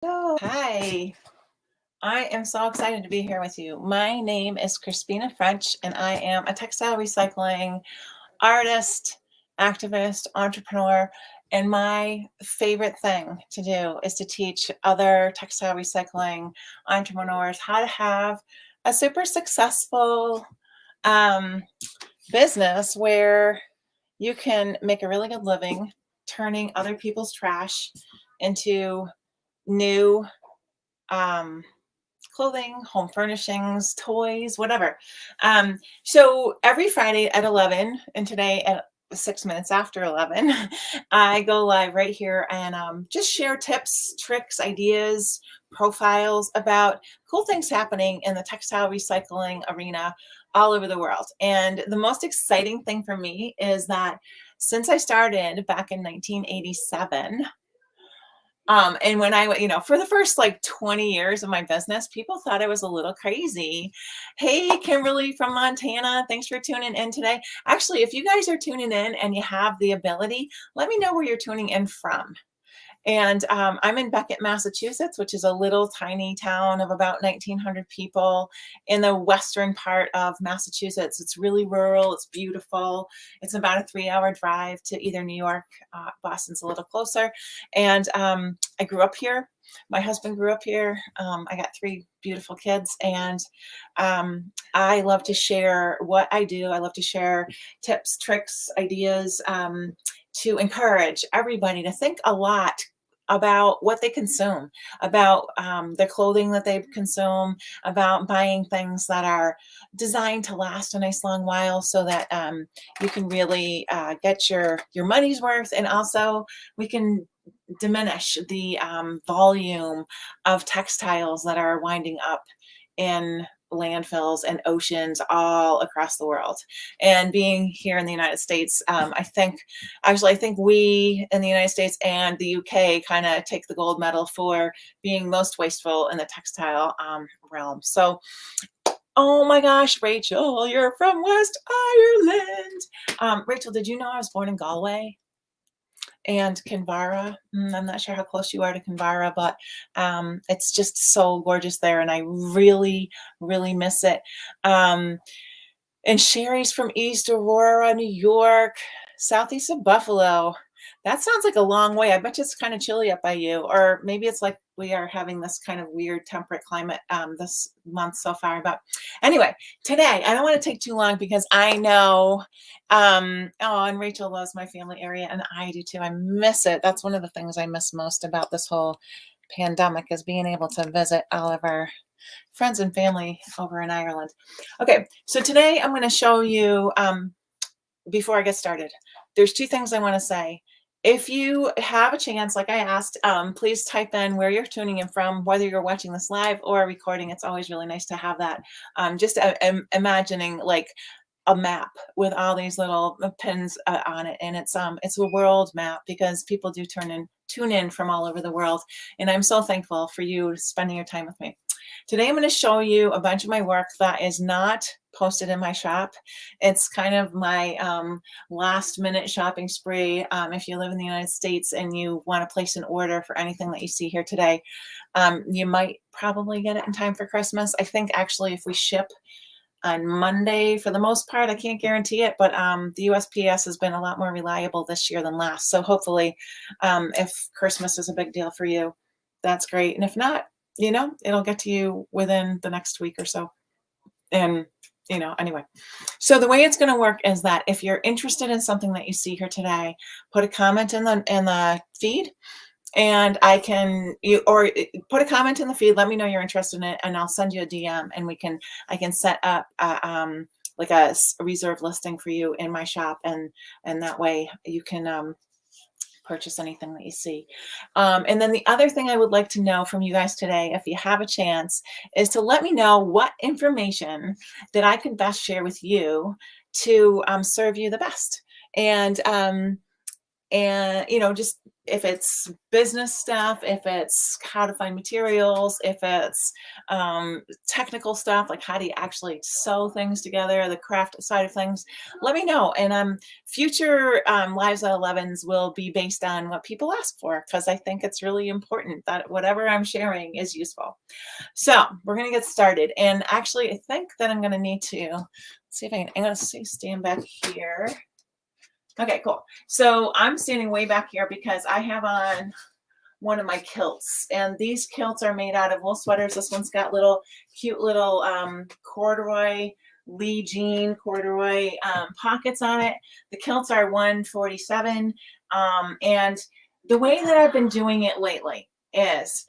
Oh, hi. I am so excited to be here with you. My name is Crispina French, and I am a textile recycling artist, activist, entrepreneur. And my favorite thing to do is to teach other textile recycling entrepreneurs how to have a super successful um, business where you can make a really good living turning other people's trash into new um, clothing, home furnishings, toys, whatever. So every Friday at 11, and today at 6 minutes after 11, I go live right here and just share tips, tricks, ideas, profiles about cool things happening in the textile recycling arena all over the world. And the most exciting thing for me is that since I started back in 1987, and when for the first like 20 years of my business, people thought I was a little crazy. Hey, Kimberly from Montana, thanks for tuning in today. Actually, if you guys are tuning in and you have the ability, let me know where you're tuning in from. And I'm in Beckett, Massachusetts, which is a little tiny town of about 1,900 people in the western part of Massachusetts. It's really rural. It's beautiful. It's about a 3-hour drive to either New York. Boston's a little closer. And I grew up here. My husband grew up here. I got 3 beautiful kids, and I love to share what I do. I love to share tips, tricks, ideas, to encourage everybody to think a lot about what they consume, about the clothing that they consume, about buying things that are designed to last a nice long while, so that you can really get your money's worth, and also we can diminish the volume of textiles that are winding up in landfills and oceans all across the world. And being here in the United States, I think we in the United States and the UK kind of take the gold medal for being most wasteful in the textile realm. So, oh my gosh, Rachel, you're from West Ireland. Rachel, did you know I was born in Galway? And Kinvara. I'm not sure how close you are to Kinvara, but it's just so gorgeous there, and I really, really miss it. Um, and Sherry's from East Aurora, New York, southeast of Buffalo. That sounds like a long way. I bet you it's kind of chilly up by you, or maybe it's like we are having this kind of weird temperate climate this month so far. But anyway, today I don't want to take too long because I know, oh, and Rachel loves my family area, and I do too. I miss it. That's one of the things I miss most about this whole pandemic, is being able to visit all of our friends and family over in Ireland. Okay, so today I'm going to show you, before I get started, there's 2 things I want to say. If you have a chance, like I asked, please type in where you're tuning in from, whether you're watching this live or recording. It's always really nice to have that. Just imagining like a map with all these little pins on it, and it's a world map, because people do tune in from all over the world, and I'm so thankful for you spending your time with me. Today I'm going to show you a bunch of my work that is not posted in my shop. It's kind of my last minute shopping spree. If you live in the United States and you want to place an order for anything that you see here today, you might probably get it in time for Christmas. I think actually if we ship on Monday, for the most part, I can't guarantee it, but the USPS has been a lot more reliable this year than last. So hopefully, if Christmas is a big deal for you, that's great. And if not, it'll get to you within the next week or so. And, anyway. So the way it's going to work is that if you're interested in something that you see here today, put a comment in the feed, and put a comment in the feed. Let me know you're interested in it, and I'll send you a DM, and I can set up like a reserve listing for you in my shop, and that way you can purchase anything that you see. And then the other thing I would like to know from you guys today, if you have a chance, is to let me know what information that I could best share with you to serve you the best. And just if it's business stuff, if it's how to find materials, if it's technical stuff, like how do you actually sew things together, the craft side of things, let me know. And future Lives at 11s will be based on what people ask for, because I think it's really important that whatever I'm sharing is useful. So we're going to get started. And actually, I think that I'm going to need to see if I can, I'm going to stand back here. Okay, cool. So I'm standing way back here because I have on one of my kilts, and these kilts are made out of wool sweaters. This one's got little cute little corduroy, Lee jean corduroy pockets on it. The kilts are 147, and the way that I've been doing it lately is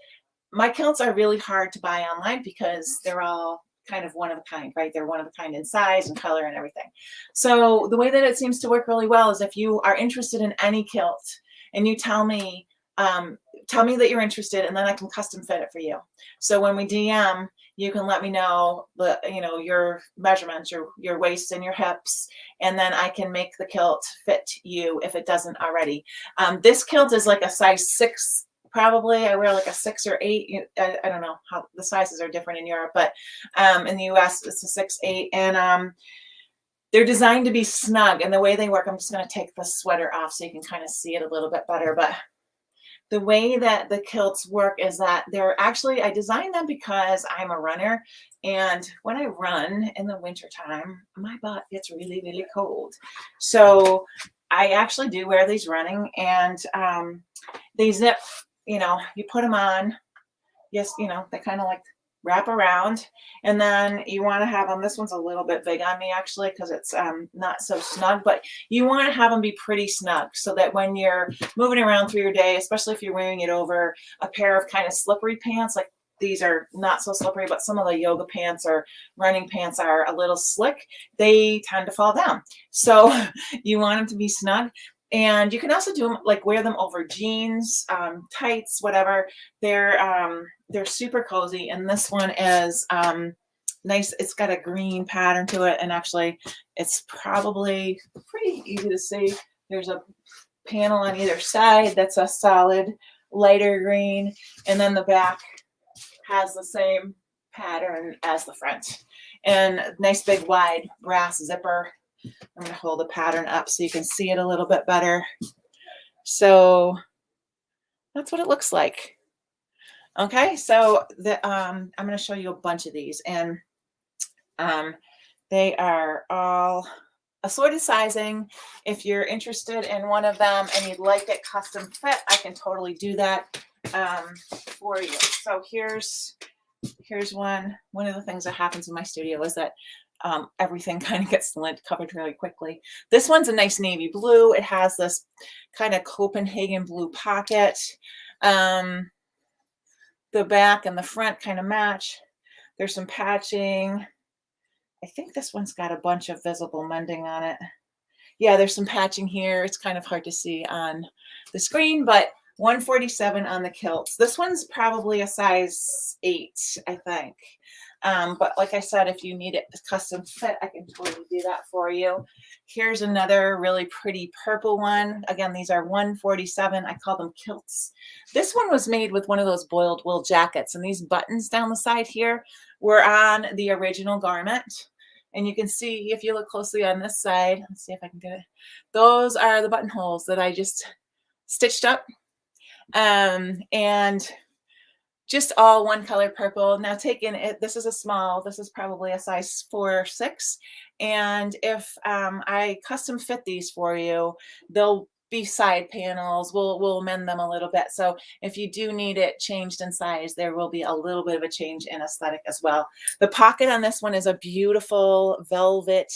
my kilts are really hard to buy online because they're all kind of one of a kind, right? They're one of a kind in size and color and everything. So the way that it seems to work really well is if you are interested in any kilt and you tell me that you're interested, and then I can custom fit it for you. So when we DM, you can let me know your measurements, your waist and your hips, and then I can make the kilt fit you if it doesn't already. This kilt is like a size 6. Probably I wear like a 6 or 8. I don't know how the sizes are different in Europe, but in the US it's a 6, 8, and they're designed to be snug. And the way they work, I'm just going to take the sweater off so you can kind of see it a little bit better. But the way that the kilts work is that they're actually, I designed them because I'm a runner, and when I run in the wintertime, my butt gets really, really cold. So I actually do wear these running, and they zip. You put them on, yes, they kind of like wrap around, and then you want to have them, this one's a little bit big on me actually because it's not so snug, but you want to have them be pretty snug so that when you're moving around through your day, especially if you're wearing it over a pair of kind of slippery pants, like these are not so slippery, but some of the yoga pants or running pants are a little slick, they tend to fall down. So you want them to be snug. And you can also do them, like wear them over jeans, tights, whatever. They're super cozy. And this one is nice. It's got a green pattern to it. And actually, it's probably pretty easy to see. There's a panel on either side that's a solid lighter green. And then the back has the same pattern as the front. And nice big wide brass zipper. I'm going to hold the pattern up so you can see it a little bit better. So that's what it looks like. Okay, so I'm going to show you a bunch of these, and they are all assorted sizing. If you're interested in one of them and you'd like it custom fit, I can totally do that for you. So here's one. One of the things that happens in my studio is that everything kind of gets lint covered really quickly. This one's a nice navy blue. It has this kind of Copenhagen blue pocket. The back and the front kind of match. There's some patching. I think this one's got a bunch of visible mending on it. Yeah, there's some patching here. It's kind of hard to see on the screen, but 147 on the kilts. This one's probably a size 8, I think. But like I said, if you need it custom fit, I can totally do that for you. Here's another really pretty purple one. Again, these are 147. I call them kilts. This one was made with one of those boiled wool jackets, and these buttons down the side here were on the original garment. And you can see, if you look closely on this side, let's see if I can get it. Those are the buttonholes that I just stitched up. And just all one color purple. Now taking it, this is a small, this is probably a size 4 or 6. And if I custom fit these for you, they'll be side panels. We'll mend them a little bit. So if you do need it changed in size, there will be a little bit of a change in aesthetic as well. The pocket on this one is a beautiful velvet.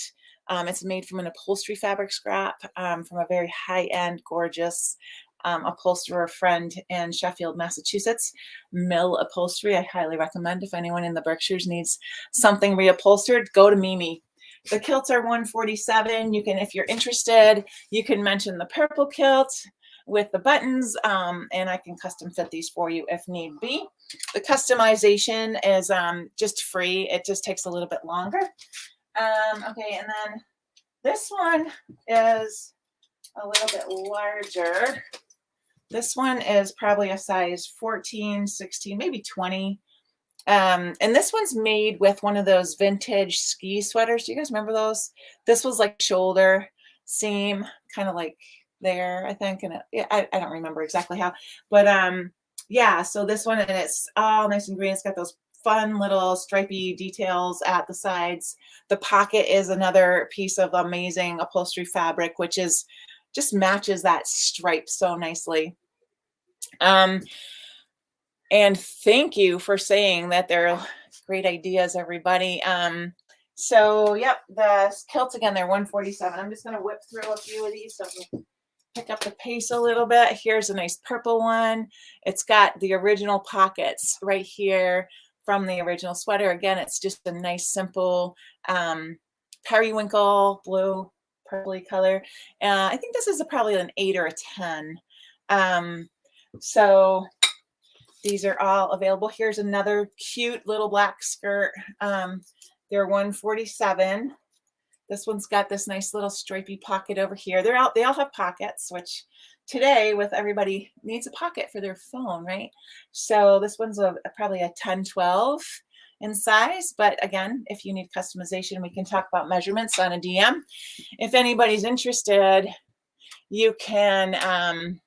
It's made from an upholstery fabric scrap from a very high-end, gorgeous upholsterer friend in Sheffield, Massachusetts, Mill Upholstery. I highly recommend if anyone in the Berkshires needs something reupholstered, go to Mimi. The kilts are 147. You can, if you're interested, you can mention the purple kilt with the buttons, and I can custom fit these for you if need be. The customization is just free. It just takes a little bit longer. Okay, and then this one is a little bit larger. This one is probably a size 14, 16, maybe 20. And this one's made with one of those vintage ski sweaters. Do you guys remember those? This was like shoulder seam, kind of like there, I think. And yeah, I don't remember exactly how, but yeah, so this one, and it's all nice and green. It's got those fun little stripy details at the sides. The pocket is another piece of amazing upholstery fabric, which is just matches that stripe so nicely. And thank you for saying that they're great ideas, everybody. So yep, the kilts again, they're 147. I'm just gonna whip through a few of these so we pick up the pace a little bit. Here's a nice purple one. It's got the original pockets right here from the original sweater. Again, it's just a nice, simple periwinkle blue, purpley color. I think this is probably an 8 or a 10. So these are all available. Here's another cute little black skirt. They're 147. This one's got this nice little stripy pocket over here. They all have pockets, which today with everybody needs a pocket for their phone, right? So this one's probably a 10, 12 in size. But again, if you need customization, we can talk about measurements on a DM. If anybody's interested, you can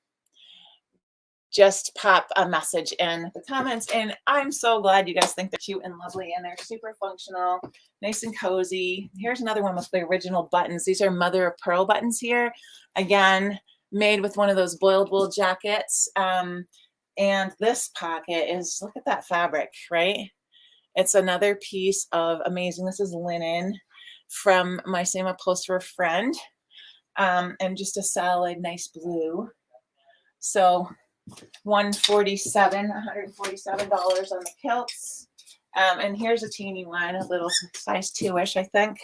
just pop a message in the comments. And I'm so glad you guys think they're cute and lovely, and they're super functional, nice and cozy. Here's another one with the original buttons. These are mother of pearl buttons here. Again, made with one of those boiled wool jackets. And this pocket is, look at that fabric, right? It's another piece of amazing. This is linen from my same upholsterer friend. And just a solid, nice blue. So $147 on the kilts. And here's a teeny one, a little size 2-ish, I think.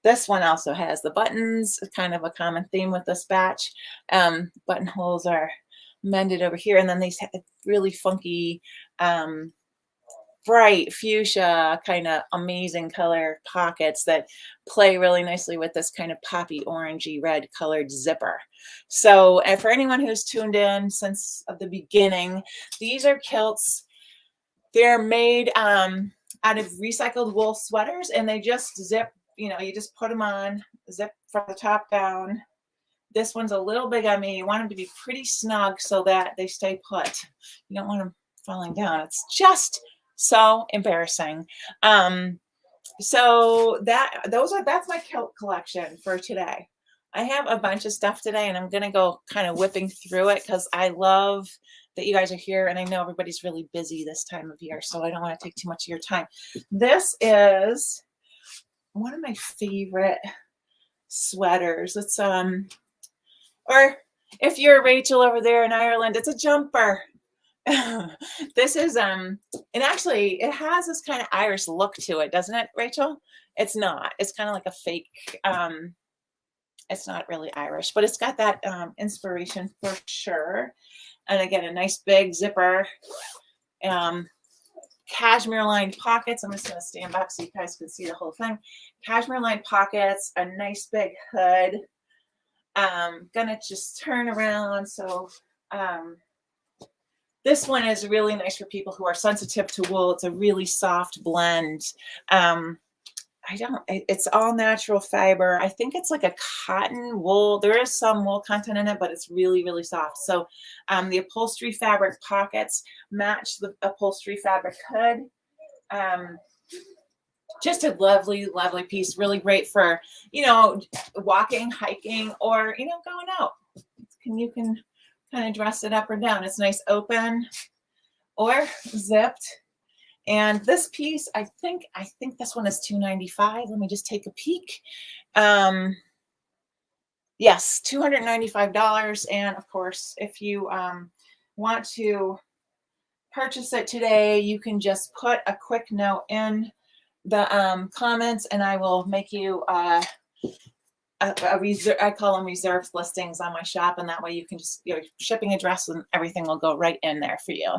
This one also has the buttons, kind of a common theme with this batch. Buttonholes are mended over here, and then these really funky bright fuchsia kind of amazing color pockets that play really nicely with this kind of poppy orangey red colored zipper. So for anyone who's tuned in since the beginning, these are kilts. They're made out of recycled wool sweaters, and they just zip, you just put them on, zip from the top down. This one's a little big on me. You want them to be pretty snug so that they stay put. You don't want them falling down. It's just so embarrassing. So that's my kilt collection for today. I have a bunch of stuff today, and I'm gonna go kind of whipping through it because I love that you guys are here, and I know everybody's really busy this time of year, so I don't want to take too much of your time. This is one of my favorite sweaters. It's or if you're Rachel over there in Ireland, it's a jumper. This is and actually it has this kind of Irish look to it, doesn't it, Rachel? It's not. It's kind of like a fake it's not really Irish, but it's got that inspiration for sure. And again, a nice big zipper, cashmere lined pockets. I'm just going to stand back so you guys can see the whole thing. Cashmere lined pockets, a nice big hood. Gonna just turn around. So this one is really nice for people who are sensitive to wool. It's a really soft blend. It's all natural fiber. I think it's like a cotton wool. There is some wool content in it, but it's really, really soft. So the upholstery fabric pockets match the upholstery fabric hood. Just a lovely, lovely piece. Really great for, walking, hiking, or, going out. You can kind of dress it up or down. It's nice open or zipped. And this piece, I think this one is $295. Let me just take a peek. Yes, $295. And of course, if you want to purchase it today, you can just put a quick note in the comments, and I will make you I call them reserved listings on my shop, and that way you can just shipping address and everything will go right in there for you.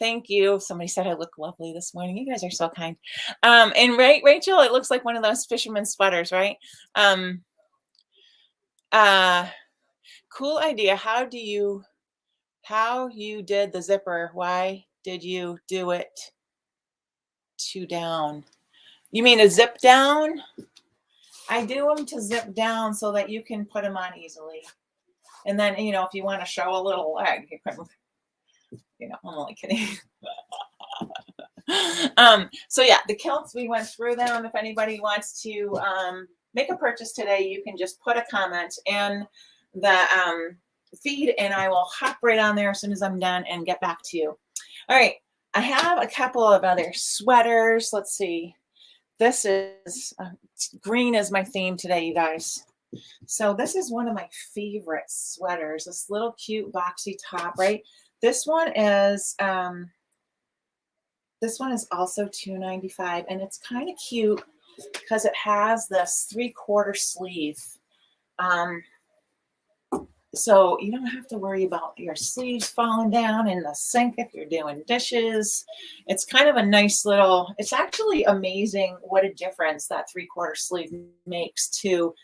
Thank you. Somebody said I look lovely this morning. You guys are so kind. And right, Rachel, it looks like one of those fisherman sweaters, right? Cool idea. How you did the zipper? Why did you do it to down? You mean a zip down? I do them to zip down so that you can put them on easily. And then, you know, if you want to show a little leg, you can, you know, I'm only kidding. So yeah, the kilts, we went through them. If anybody wants to make a purchase today, you can just put a comment in the feed and I will hop right on there as soon as I'm done and get back to you. All right, I have a couple of other sweaters. Let's see. This is green is my theme today, you guys. So this is one of my favorite sweaters, this little cute boxy top, right? This one is also $2.95 and it's kind of cute because it has this 3/4 sleeve. So you don't have to worry about your sleeves falling down in the sink if you're doing dishes. It's kind of a nice little, it's actually amazing what a difference that 3/4 sleeve makes to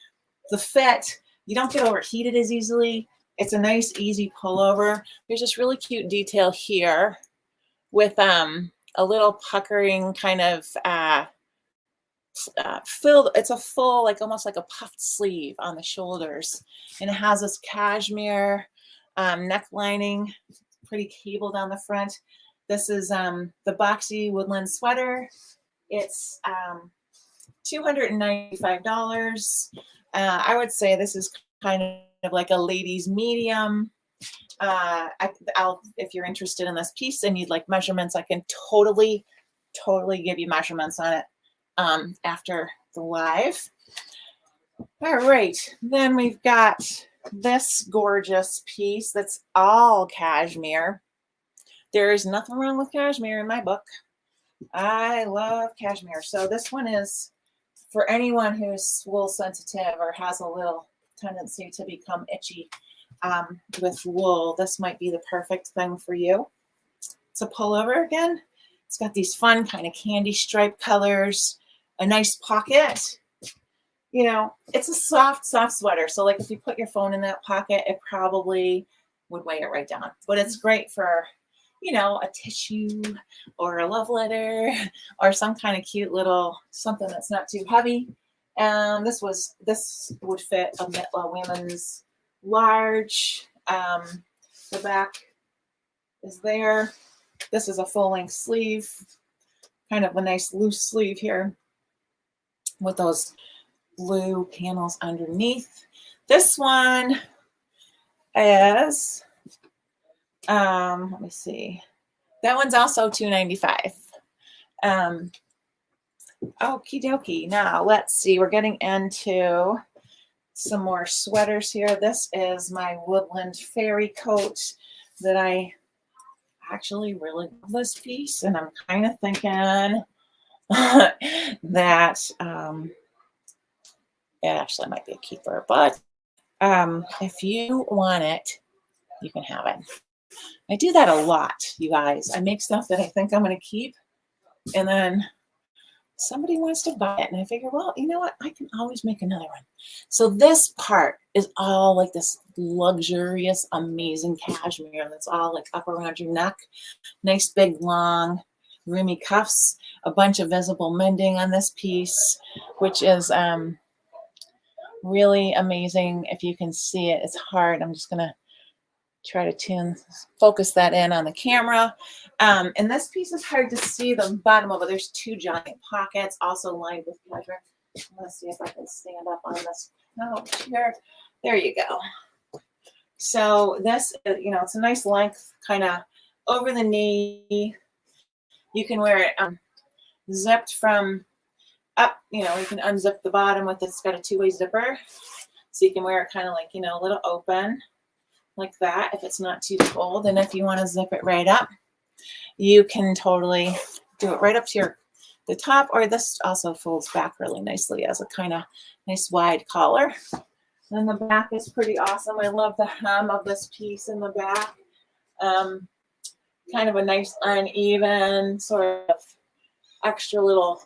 the fit. You don't get overheated as easily. It's a nice, easy pullover. There's this really cute detail here with a little puckering kind of filled, it's a full, like almost like a puffed sleeve on the shoulders. And it has this cashmere neck lining, pretty cable down the front. This is the boxy woodland sweater. It's $295. I would say this is kind of like a ladies medium. If you're interested in this piece and you'd like measurements, I can totally give you measurements on it after the live. All right, then we've got this gorgeous piece that's all cashmere. There is nothing wrong with cashmere in my book. I love cashmere. So this one is for anyone who's wool sensitive or has a little tendency to become itchy with wool. This might be the perfect thing for you. It's a pullover again. It's got these fun kind of candy stripe colors, a nice pocket. You know, it's a soft sweater. So like if you put your phone in that pocket, it probably would weigh it right down. But it's great for, you know, a tissue or a love letter or some kind of cute little something that's not too heavy. This would fit a women's large. The back is there. This is a full-length sleeve, kind of a nice loose sleeve here with those blue panels underneath. This one is, let me see. That one's also $2.95. Okie dokie. Now let's see. We're getting into some more sweaters here. This is my woodland fairy coat that I actually really love this piece, and I'm kind of thinking that it actually might be a keeper, but if you want it, you can have it. I do that a lot, you guys. I make stuff that I think I'm going to keep, and then somebody wants to buy it, and I figure, well, you know what? I can always make another one. So this part is all like this luxurious, amazing cashmere that's all like up around your neck. Nice, big, long, roomy cuffs. A bunch of visible mending on this piece, which is really amazing. If you can see it, it's hard. I'm just going to try to focus that in on the camera. And this piece is hard to see the bottom of it. There's two giant pockets also lined with cashmere. Let's see if I can stand up on this. Oh, here. There you go. So this, you know, it's a nice length, kind of over the knee. You can wear it zipped from up, you know, you can unzip the bottom with it's got a two-way zipper. So you can wear it kind of like, you know, a little open like that if it's not too cold. And if you want to zip it right up, you can totally do it right up to the top, or this also folds back really nicely as a kind of nice wide collar. And the back is pretty awesome. I love the hem of this piece in the back. Kind of a nice uneven sort of extra little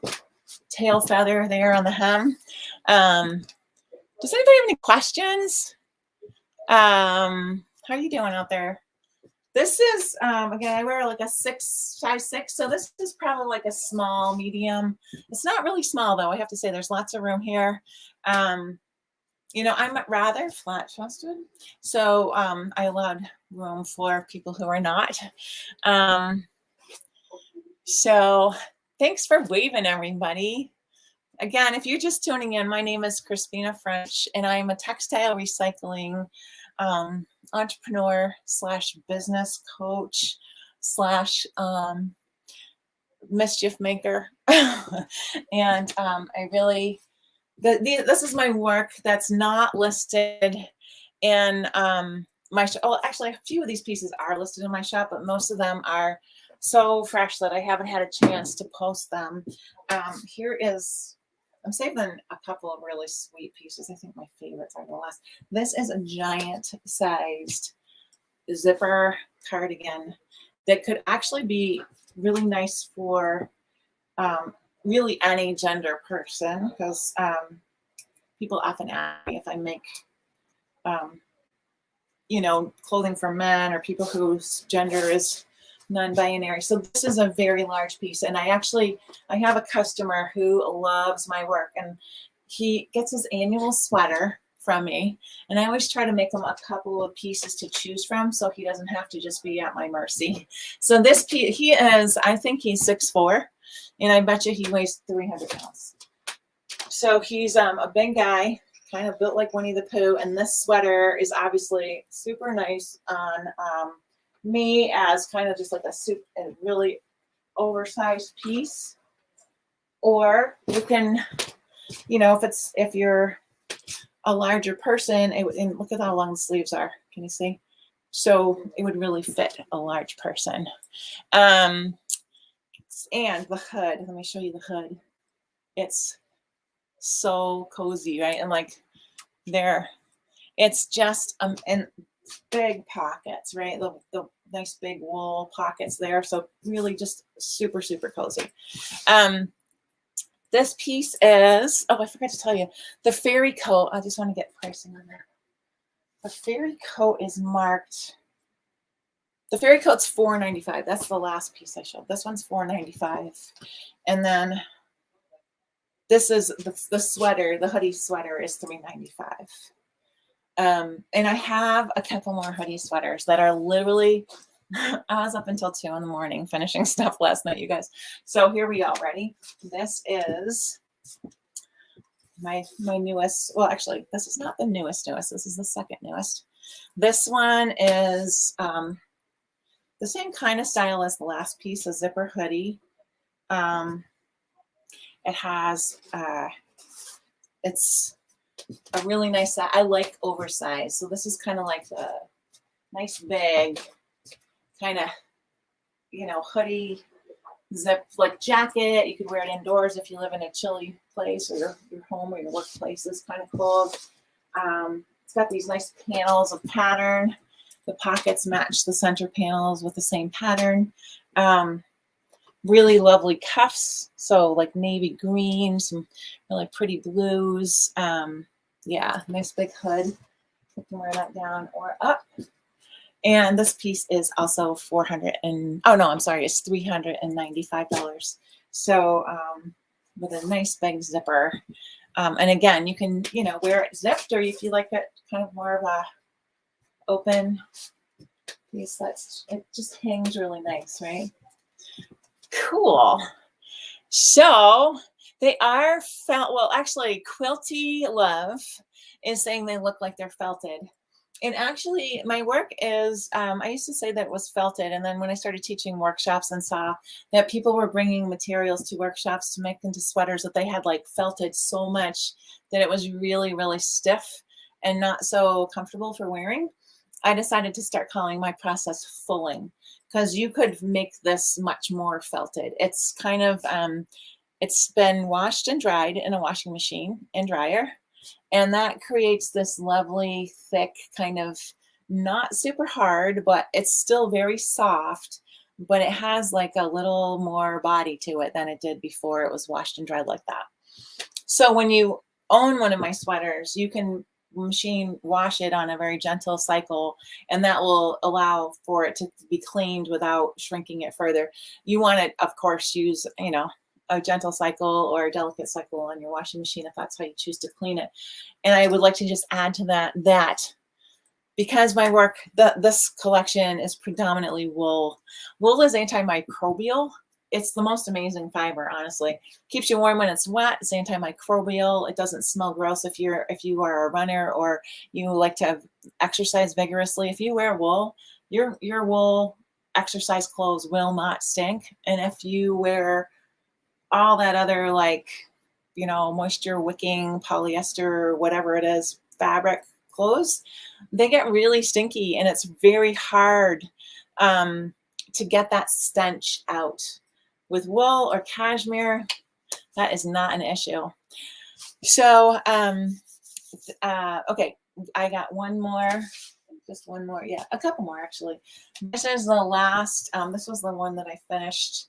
tail feather there on the hem. Does anybody have any questions? How are you doing out there? This is, again, I wear like a size 6, so this is probably like a small, medium. It's not really small though. I have to say there's lots of room here. Um, I'm rather flat chested, so I allowed room for people who are not. Um, so thanks for waving, everybody. Again, if you're just tuning in, my name is Crispina French, and I'm a textile recycling entrepreneur slash business coach slash mischief maker. And I really, this is my work that's not listed in my shop. Oh, actually, a few of these pieces are listed in my shop, but most of them are so fresh that I haven't had a chance to post them. Here is, I'm saving a couple of really sweet pieces. I think my favorites are the last. This is a giant sized zipper cardigan that could actually be really nice for really any gender person, because people often ask me if I make clothing for men or people whose gender is non-binary. So this is a very large piece, and I have a customer who loves my work, and he gets his annual sweater from me, and I always try to make him a couple of pieces to choose from so he doesn't have to just be at my mercy. So this piece, I think he's 6'4", and I bet you he weighs 300 pounds. So he's a big guy, kind of built like Winnie the Pooh, and this sweater is obviously super nice on me as kind of just like a really oversized piece. Or you can, if you're a larger person, and look at how long the sleeves are. Can you see? So it would really fit a large person. And the hood, let me show you the hood. It's so cozy, right? And like it's just and big pockets, right? The nice big wool pockets there. So really just super, super cozy. This piece is, I forgot to tell you, the fairy coat. I just want to get pricing on that. The fairy coat is marked. The fairy coat's $4.95. That's the last piece I showed. This one's $4.95. And then this is the sweater, the hoodie sweater is $3.95. And I have a couple more hoodie sweaters that are literally, I was up until 2 in the morning finishing stuff last night, you guys. So here we go. Ready? This is my newest. Well, actually, this is not the newest. This is the second newest. This one is the same kind of style as the last piece, a zipper hoodie. It has, it's a really nice, I like oversized. So this is kind of like the nice big kind of, hoodie zip like jacket. You could wear it indoors if you live in a chilly place, or your home or your workplace is kind of cold. It's got these nice panels of pattern. The pockets match the center panels with the same pattern. Really lovely cuffs. So like navy green, some really pretty blues. Yeah, nice big hood. You can wear that down or up. And this piece is also it's $395. So with a nice big zipper. And again, you can, wear it zipped, or if you like it kind of more of a open piece, it just hangs really nice, right? Cool. So they are well, actually, Quilty Love is saying they look like they're felted. And actually, my work is, I used to say that it was felted. And then when I started teaching workshops and saw that people were bringing materials to workshops to make into sweaters, that they had like felted so much that it was really, really stiff and not so comfortable for wearing, I decided to start calling my process fulling, because you could make this much more felted. It's kind of, it's been washed and dried in a washing machine and dryer. And that creates this lovely, thick, kind of not super hard, but it's still very soft, but it has like a little more body to it than it did before it was washed and dried like that. So when you own one of my sweaters, you can machine wash it on a very gentle cycle, and that will allow for it to be cleaned without shrinking it further. You want to, of course, use, you know, a gentle cycle or a delicate cycle on your washing machine if that's how you choose to clean it. And I would like to just add to that because my work, this collection is predominantly wool. Wool is antimicrobial. It's the most amazing fiber, honestly. Keeps you warm when it's wet. It's antimicrobial. It doesn't smell gross if you are a runner or you like to exercise vigorously. If you wear wool, your wool exercise clothes will not stink. And if you wear all that other, like, you know, moisture wicking polyester, whatever it is, fabric clothes, they get really stinky, and it's very hard to get that stench out. With wool or cashmere, that is not an issue. So, okay, I got one more, just one more. Yeah, a couple more actually. This is the last, this was the one that I finished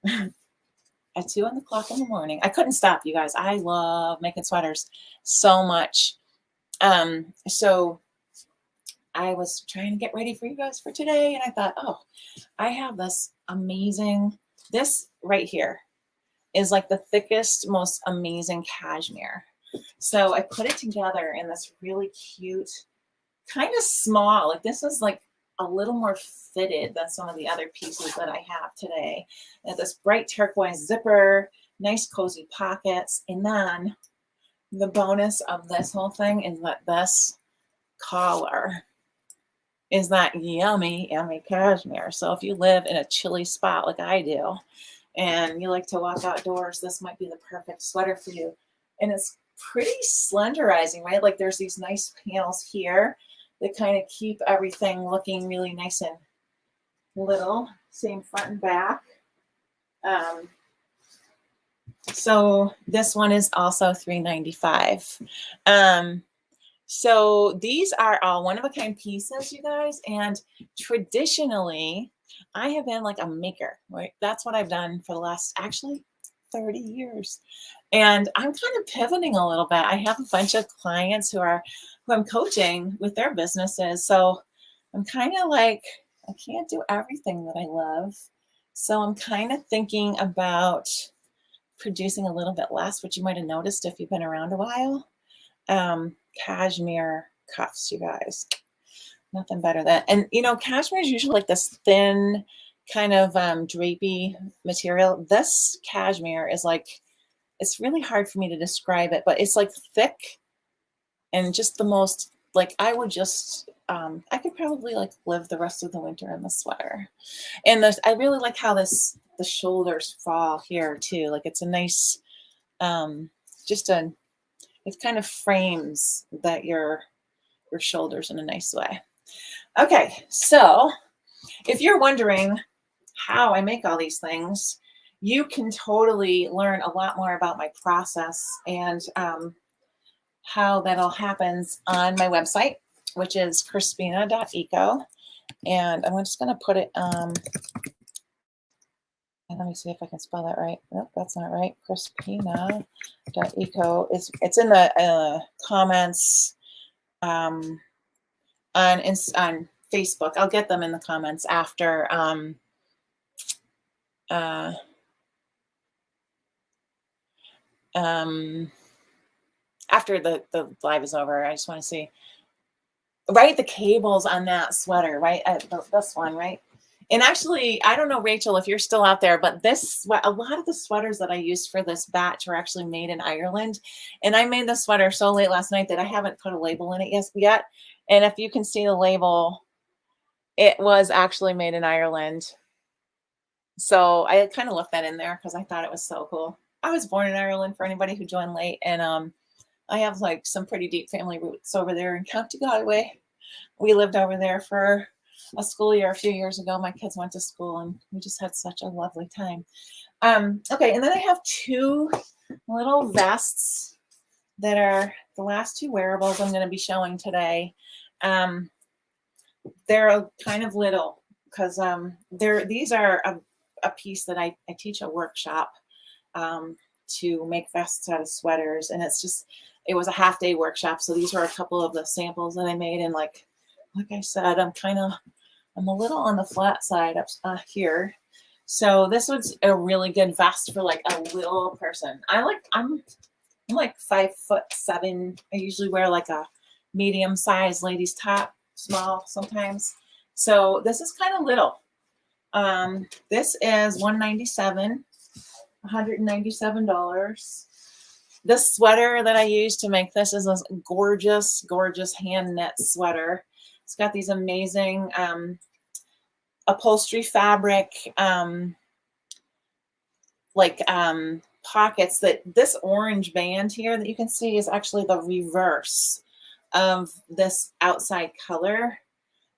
at 2 o'clock in the morning. I couldn't stop, you guys. I love making sweaters so much. So I was trying to get ready for you guys for today, and I thought, oh, I have this amazing, this right here is like the thickest, most amazing cashmere. So I put it together in this really cute, kind of small, like this is like a little more fitted than some of the other pieces that I have today. And this bright turquoise zipper, nice cozy pockets. And then the bonus of this whole thing is that this collar is that yummy, yummy cashmere. So if you live in a chilly spot like I do, and you like to walk outdoors, this might be the perfect sweater for you. And it's pretty slenderizing, right? Like there's these nice panels here that kind of keep everything looking really nice and little. Same front and back. So this one is also $3.95. So these are all one-of-a-kind pieces, you guys. And traditionally, I have been like a maker, right? That's what I've done for the last actually 30 years. And I'm kind of pivoting a little bit. I have a bunch of clients who I'm coaching with their businesses. So I'm kind of like, I can't do everything that I love. So I'm kind of thinking about producing a little bit less, which you might have noticed if you've been around a while. Cashmere cuffs, you guys. Nothing better than, and you know, cashmere is usually like this thin kind of drapey material. This cashmere is like, it's really hard for me to describe it, but it's like thick and just the most, like I would just, I could probably like live the rest of the winter in the sweater. And I really like how the shoulders fall here too. Like it's a nice, it kind of frames that your shoulders in a nice way. Okay, so if you're wondering how I make all these things, you can totally learn a lot more about my process and how that all happens on my website, which is crispina.eco. And I'm just going to put it, and let me see if I can spell that right. Nope, that's not right. Crispina.eco. It's in the comments on Facebook. I'll get them in the comments after after the live is over. I just want to see, right, the cables on that sweater, right? This one, right? And actually, I don't know, Rachel, if you're still out there, but a lot of the sweaters that I used for this batch were actually made in Ireland. And I made the sweater so late last night that I haven't put a label in it yet. And if you can see the label, it was actually made in Ireland. So I kind of left that in there because I thought it was so cool. I was born in Ireland, for anybody who joined late. And I have like some pretty deep family roots over there in County Galway. We lived over there for a school year a few years ago. My kids went to school and we just had such a lovely time. Okay, and then I have two little vests that are the last two wearables I'm going to be showing today. They're kind of little because these are a piece that I teach a workshop to make vests out of sweaters. And it was a half-day workshop. So these were a couple of the samples that I made. And like I said, I'm a little on the flat side up here. So this was a really good vest for like a little person. I'm like 5'7". I usually wear like a medium-sized ladies top, small sometimes. So this is kind of little. This is $197. This sweater that I used to make this is this gorgeous, gorgeous hand knit sweater. It's got these amazing upholstery fabric, pockets. That this orange band here that you can see is actually the reverse of this outside color.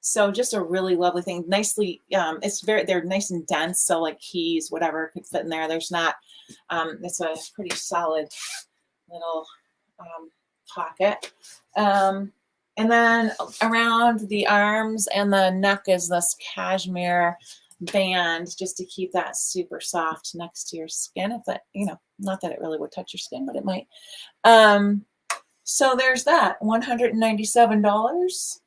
So just a really lovely thing. Nicely, they're nice and dense. So like keys, whatever could fit in there. There's not, it's a pretty solid little pocket. And then around the arms and the neck is this cashmere band, just to keep that super soft next to your skin. If that, not that it really would touch your skin, but it might. So there's that, $197.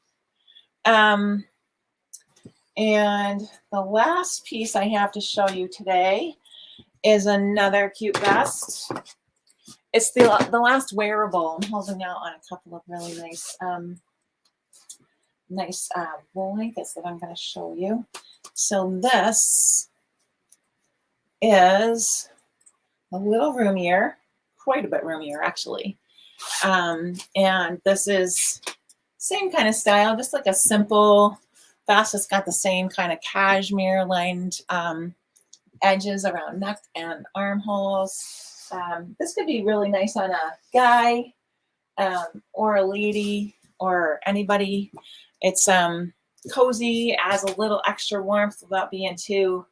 And the last piece I have to show you today is another cute vest. It's the last wearable. I'm holding out on a couple of really nice blankets that I'm going to show you. So this is a little roomier, quite a bit roomier actually. And this is same kind of style, just like a simple vest. It's got the same kind of cashmere lined edges around neck and armholes. This could be really nice on a guy or a lady or anybody. It's cozy, adds a little extra warmth without being too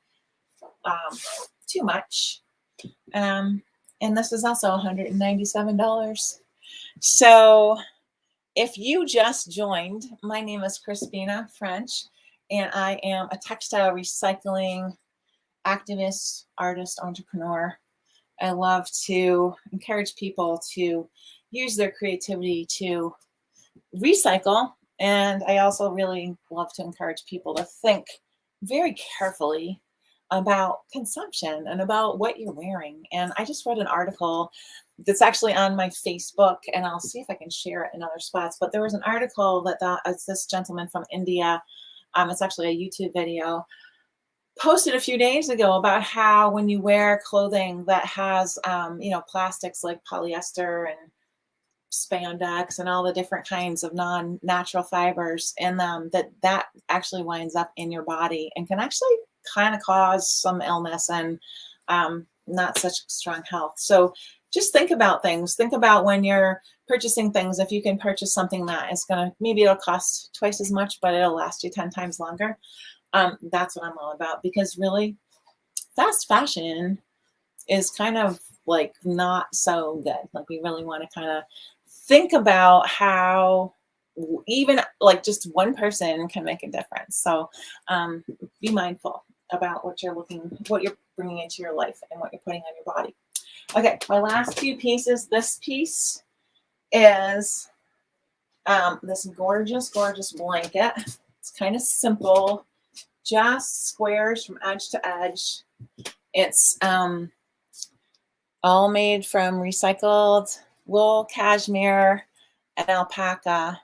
much. And this is also $197. So if you just joined, my name is Crispina French, and I am a textile recycling activist, artist, entrepreneur. I love to encourage people to use their creativity to recycle. And I also really love to encourage people to think very carefully about consumption and about what you're wearing. And I just read an article that's actually on my Facebook, and I'll see if I can share it in other spots. But there was an article that it's this gentleman from India. It's actually a YouTube video posted a few days ago about how when you wear clothing that has, plastics like polyester and spandex and all the different kinds of non-natural fibers in them, that actually winds up in your body and can actually kind of cause some illness and not such strong health. So just think about things. Think about when you're purchasing things, if you can purchase something that is maybe it'll cost twice as much, but it'll last you 10 times longer. That's what I'm all about, because really fast fashion is kind of like not so good. Like we really want to kind of think about how even like just one person can make a difference. So be mindful about what you're bringing into your life and what you're putting on your body. Okay, my last few pieces. This piece is this gorgeous, gorgeous blanket. It's kind of simple, just squares from edge to edge. It's all made from recycled wool, cashmere, and alpaca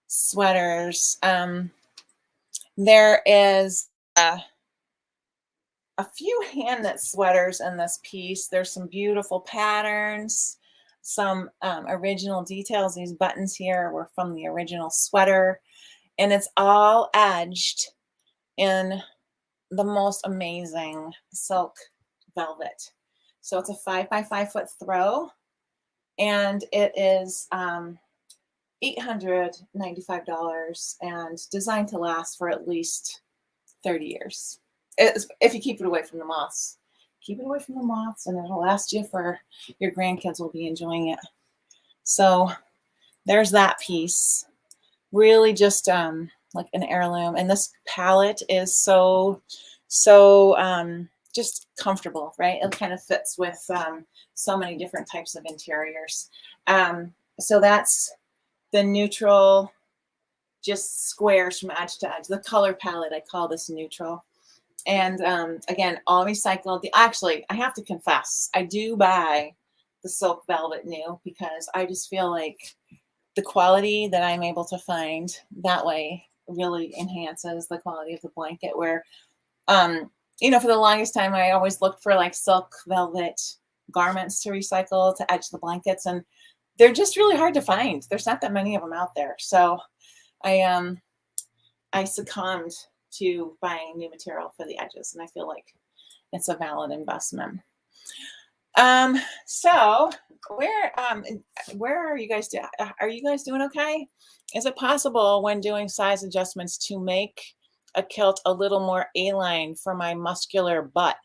sweaters. There is a few hand knit sweaters in this piece. There's some beautiful patterns, some original details. These buttons here were from the original sweater, and it's all edged in the most amazing silk velvet. So it's a 5 by 5 foot throw, and it is $895 and designed to last for at least 30 years. If you keep it away from the moths. Keep it away from the moths, and it'll last you for your grandkids will be enjoying it. So there's that piece. Really just like an heirloom. And this palette is so just comfortable, right? It kind of fits with so many different types of interiors. So that's the neutral, just squares from edge to edge. The color palette, I call this neutral. And again, all recycled. Actually, I have to confess, I do buy the silk velvet new because I just feel like the quality that I'm able to find that way really enhances the quality of the blanket. Where, you know, for the longest time, I always looked for like silk velvet garments to recycle to edge the blankets, and they're just really hard to find. There's not that many of them out there. So I succumbed to buying new material for the edges, and I feel like it's a valid investment. So where are you guys doing? Are you guys doing okay? Is it possible when doing size adjustments to make a kilt a little more A-line for my muscular butt?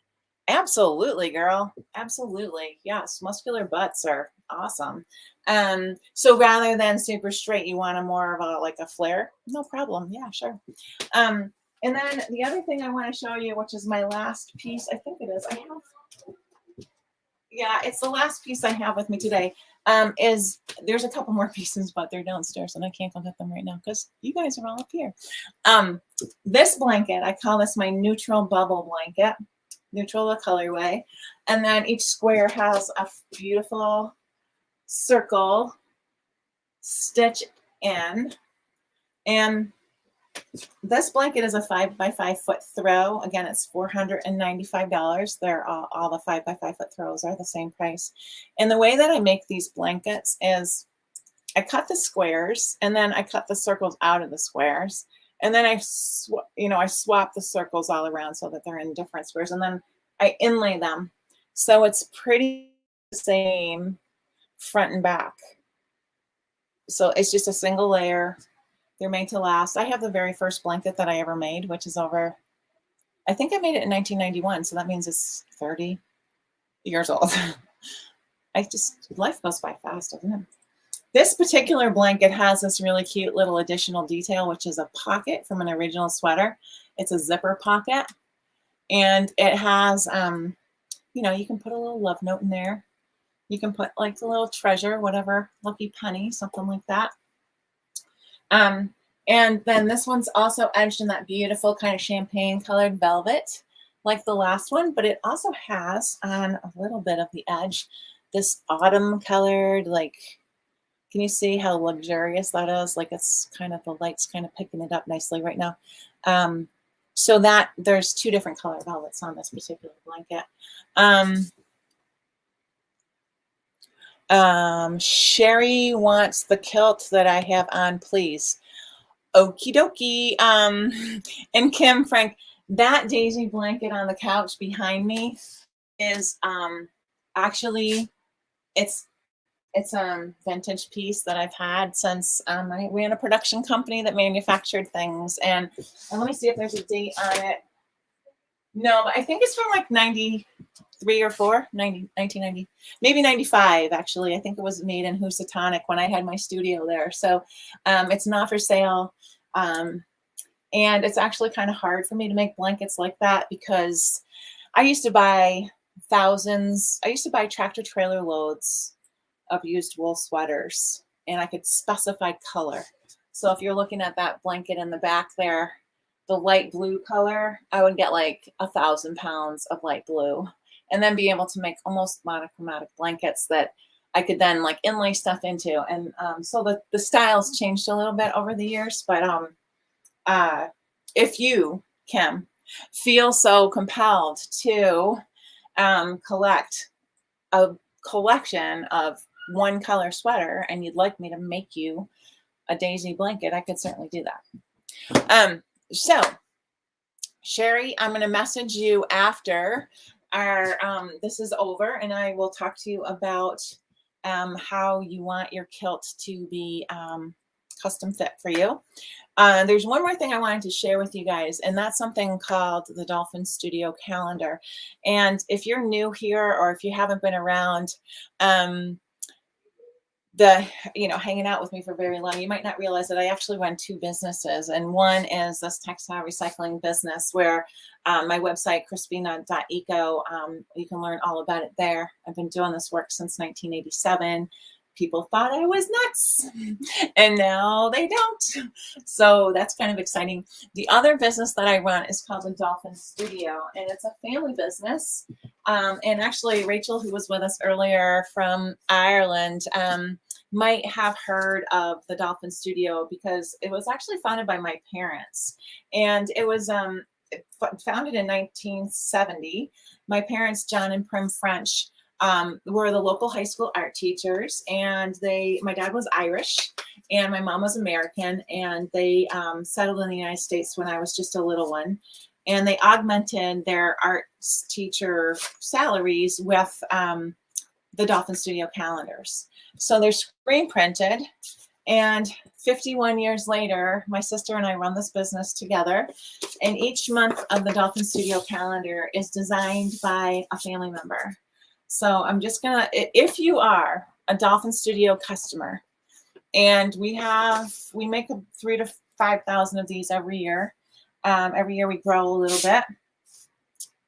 Absolutely, girl. Absolutely. Yes. Muscular butts are awesome. So rather than super straight, you want a more of a, like a flare? No problem. Yeah, sure. And then the other thing I want to show you, which is my last piece, I think it is, yeah, it's the last piece I have with me today, is there's a couple more pieces, but they're downstairs and I can't go get them right now because you guys are all up here. This blanket, I call this my neutral bubble blanket, neutral colorway. And then each square has a beautiful circle stitch in. And this blanket is a 5x5 foot throw. Again, it's $495. They're all the 5x5 foot throws are the same price. And the way that I make these blankets is I cut the squares and then I cut the circles out of the squares. And then I swap the circles all around so that they're in different squares. And then I inlay them. So it's pretty the same front and back. So it's just a single layer. They're made to last. I have the very first blanket that I ever made, which is over, I think I made it in 1991. So that means it's 30 years old. Life goes by fast, doesn't it? This particular blanket has this really cute little additional detail, which is a pocket from an original sweater. It's a zipper pocket. And it has, you can put a little love note in there. You can put like a little treasure, whatever, lucky penny, something like that. And then this one's also edged in that beautiful kind of champagne colored velvet, like the last one, but it also has on a little bit of the edge, this autumn colored, like, can you see how luxurious that is? Like it's kind of, the light's kind of picking it up nicely right now. So that there's two different color velvets on this particular blanket. Sherry wants the kilt that I have on, please. Okie dokie. And Kim, Frank, that daisy blanket on the couch behind me is actually it's a vintage piece that I've had since I ran a production company that manufactured things. And let me see if there's a date on it. No, but I think it's from like 93 or 4, 1990, maybe 95, actually. I think it was made in Housatonic when I had my studio there. So it's not for sale. And it's actually kind of hard for me to make blankets like that because I used to buy tractor trailer loads of used wool sweaters, and I could specify color. So if you're looking at that blanket in the back there, the light blue color, I would get like 1,000 pounds of light blue and then be able to make almost monochromatic blankets that I could then like inlay stuff into. And so the styles changed a little bit over the years, but if you, Kim, feel so compelled to collect a collection of one color sweater and you'd like me to make you a daisy blanket, I could certainly do that. So Sherry, I'm going to message you after our this is over, and I will talk to you about how you want your kilt to be custom fit for you. There's one more thing I wanted to share with you guys, and that's something called the Dolphin Studio calendar. And if you're new here or if you haven't been around, hanging out with me for very long, you might not realize that I actually run two businesses. And one is this textile recycling business where my website, crispina.eco, you can learn all about it there. I've been doing this work since 1987. People thought I was nuts, and now they don't. So that's kind of exciting. The other business that I run is called the Dolphin Studio, and it's a family business. And actually, Rachel, who was with us earlier from Ireland, might have heard of the Dolphin Studio because it was actually founded by my parents. And it was founded in 1970. My parents, John and Prim French, were the local high school art teachers, and my dad was Irish and my mom was American, and they settled in the United States when I was just a little one, and they augmented their art teacher salaries with the Dolphin Studio calendars. So they're screen printed, and 51 years later, my sister and I run this business together, and each month of the Dolphin Studio calendar is designed by a family member. So I'm just gonna, if you are a Dolphin Studio customer, and we make 3,000 to 5,000 of these every year. Every year we grow a little bit.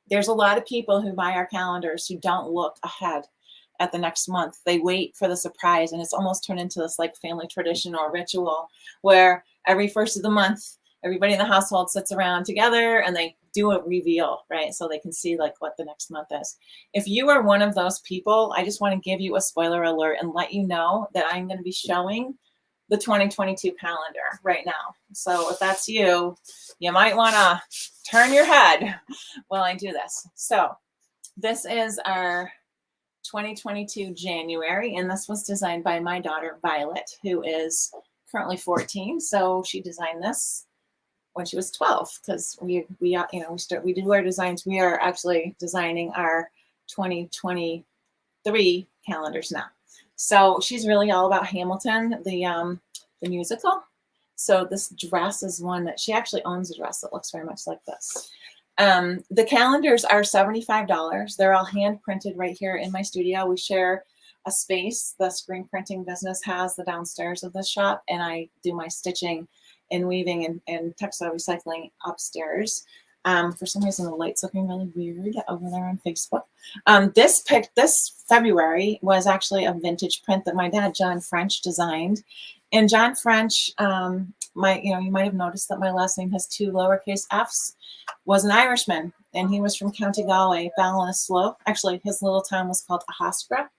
There's a lot of people who buy our calendars who don't look ahead at the next month. They wait for the surprise, and it's almost turned into this like family tradition or ritual where every first of the month, everybody in the household sits around together and they do a reveal, right? So they can see like what the next month is. If you are one of those people, I just want to give you a spoiler alert and let you know that I'm going to be showing the 2022 calendar right now. So if that's you, you might want to turn your head while I do this. So this is our 2022 January, and this was designed by my daughter Violet, who is currently 14. So she designed this when she was 12, because we do our designs. We are actually designing our 2023 calendars now. So she's really all about Hamilton, the musical. So this dress is one that she actually owns a dress that looks very much like this. The calendars are $75. They're all hand printed right here in my studio. We share a space. The screen printing business has the downstairs of the shop, and I do my stitching and weaving and textile recycling upstairs. For some reason, the light's looking really weird over there on Facebook. This February was actually a vintage print that my dad, John French, designed. And John French, you might have noticed that my last name has two lowercase f's, was an Irishman, and he was from County Galway, Ballinasloe. Actually, his little town was called Ahostra.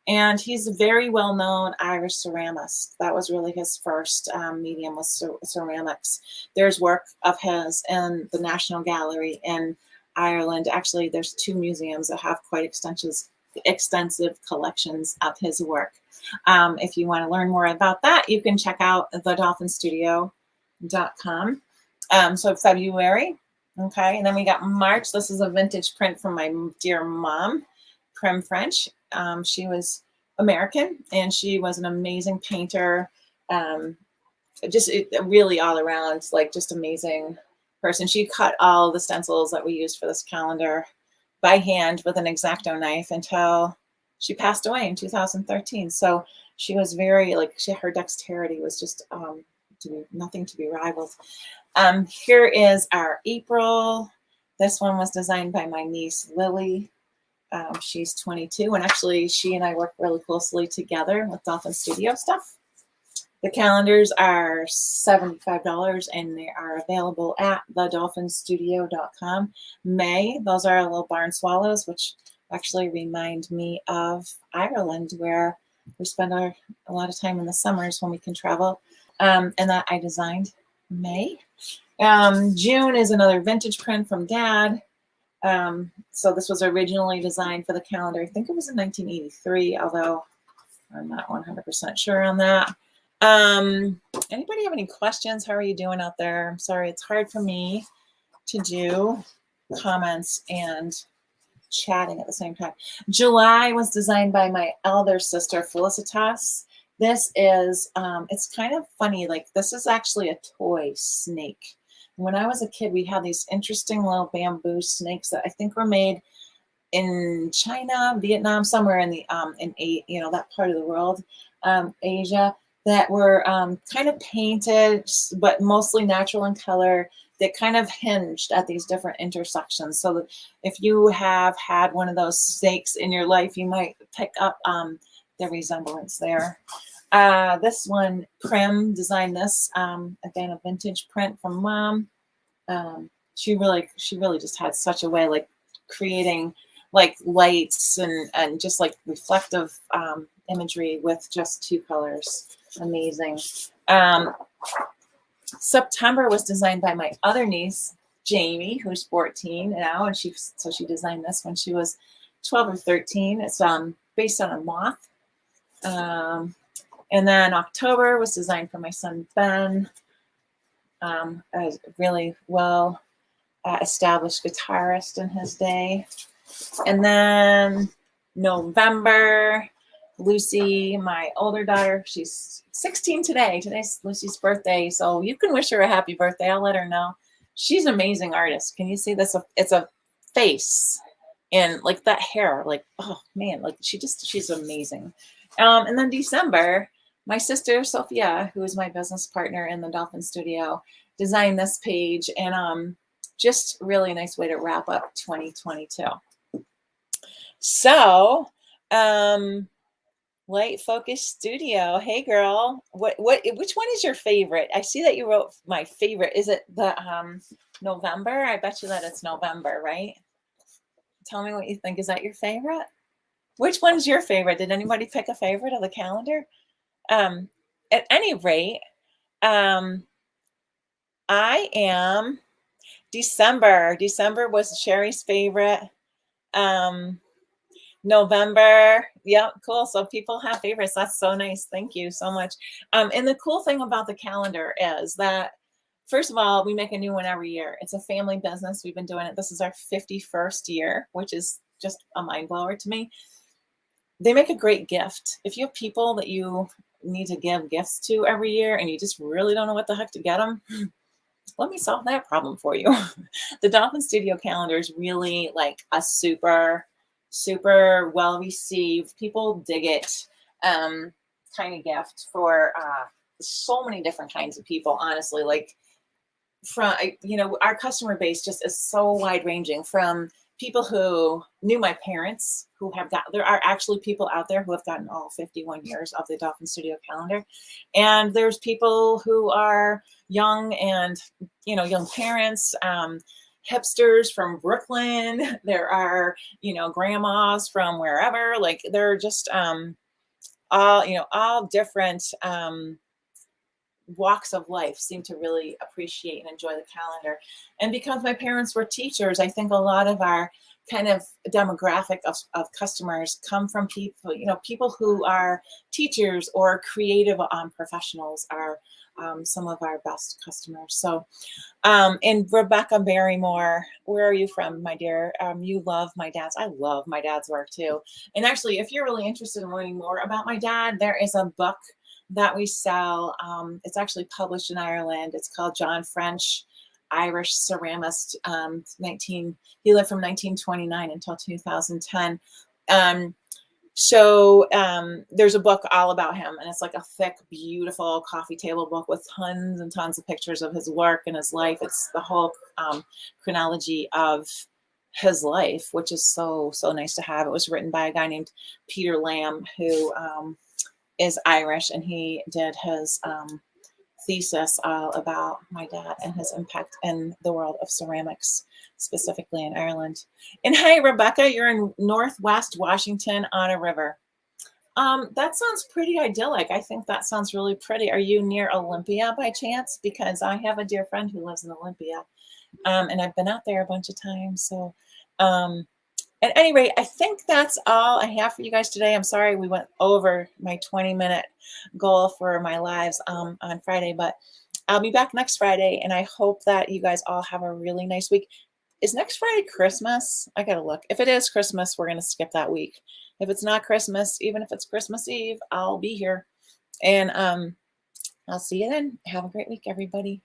And he's a very well-known Irish ceramist. That was really his first medium, was ceramics. There's work of his in the National Gallery in Ireland. Actually, there's two museums that have quite extensive collections of his work. If you want to learn more about that, you can check out thedolphinstudio.com. So February, okay, and then we got March. This is a vintage print from my dear mom, Prim French. She was American, and she was an amazing painter. Really all around, like just amazing person. She cut all the stencils that we used for this calendar by hand with an X-Acto knife until she passed away in 2013. So she was very, her dexterity was just nothing to be rivaled. Here is our April. This one was designed by my niece, Lily. She's 22, and actually she and I work really closely together with Dolphin Studio stuff. The calendars are $75, and they are available at thedolphinstudio.com. May, those are little barn swallows, which actually remind me of Ireland, where we spend a lot of time in the summers when we can travel, and that I designed. May. June is another vintage print from Dad. So this was originally designed for the calendar. I think it was in 1983, although I'm not 100% sure on that. Anybody have any questions? How are you doing out there? I'm sorry, it's hard for me to do comments and chatting at the same time. July was designed by my elder sister, Felicitas. This is, it's kind of funny, this is actually a toy snake. When I was a kid, we had these interesting little bamboo snakes that I think were made in China, Vietnam, somewhere in the that part of the world, Asia, that were kind of painted, but mostly natural in color, that kind of hinged at these different intersections. So that if you have had one of those snakes in your life, you might pick up the resemblance there. This one, Prim designed this, again, a vintage print from Mom. She really just had such a way, like creating like lights and just like reflective imagery with just two colors. Amazing. September was designed by my other niece, Jamie, who's 14 now, and she designed this when she was 12 or 13. It's based on a moth. And then October was designed for my son Ben, a really well established guitarist in his day. And then November, Lucy, my older daughter, she's 16 today. Today's Lucy's birthday, so you can wish her a happy birthday. I'll let her know. She's an amazing artist. Can you see this? It's a face and like that hair, like, oh man, like she's amazing. And then December, my sister Sophia, who is my business partner in the Dolphin Studio, designed this page, and just really nice way to wrap up 2022. So, Light Focus Studio. Hey girl, which one is your favorite? I see that you wrote my favorite. Is it the November? I bet you that it's November, right? Tell me what you think. Is that your favorite? Which one's your favorite? Did anybody pick a favorite of the calendar? At any rate, I am December. December was Sherry's favorite. November. Yeah, cool. So people have favorites. That's so nice. Thank you so much. And the cool thing about the calendar is that, first of all, we make a new one every year. It's a family business. We've been doing it. This is our 51st year, which is just a mind blower to me. They make a great gift. If you have people that you need to give gifts to every year and you just really don't know what the heck to get them, let me solve that problem for you. The Dolphin Studio calendar is really like a super well received, people dig it, kind of gift for so many different kinds of people. Honestly, like from our customer base just is so wide ranging, from people who knew my parents, there are actually people out there who have gotten all 51 years of the Dolphin Studio calendar. And there's people who are young and, young parents, hipsters from Brooklyn. There are, grandmas from wherever, like they're just all different walks of life seem to really appreciate and enjoy the calendar. And because my parents were teachers, I think a lot of our kind of demographic of customers come from people, people who are teachers or creative professionals are some of our best customers. So, and Rebecca Barrymore, where are you from, my dear? You love my dad's. I love my dad's work too. And actually, if you're really interested in learning more about my dad, there is a book that we sell. It's actually published in Ireland. It's called John French, Irish Ceramist. He lived from 1929 until 2010. So there's a book all about him, and it's like a thick, beautiful coffee table book with tons and tons of pictures of his work and his life. It's the whole chronology of his life, which is so nice to have. It was written by a guy named Peter Lamb, who is Irish, and he did his thesis all about my dad and his impact in the world of ceramics, specifically in Ireland. And hi, Rebecca, you're in Northwest Washington on a river. That sounds pretty idyllic. I think that sounds really pretty. Are you near Olympia by chance? Because I have a dear friend who lives in Olympia, and I've been out there a bunch of times. So at any rate, I think that's all I have for you guys today. I'm sorry we went over my 20-minute goal for my lives on Friday, but I'll be back next Friday, and I hope that you guys all have a really nice week. Is next Friday Christmas? I gotta look. If it is Christmas, we're gonna skip that week. If it's not Christmas, even if it's Christmas Eve, I'll be here. And I'll see you then. Have a great week, everybody.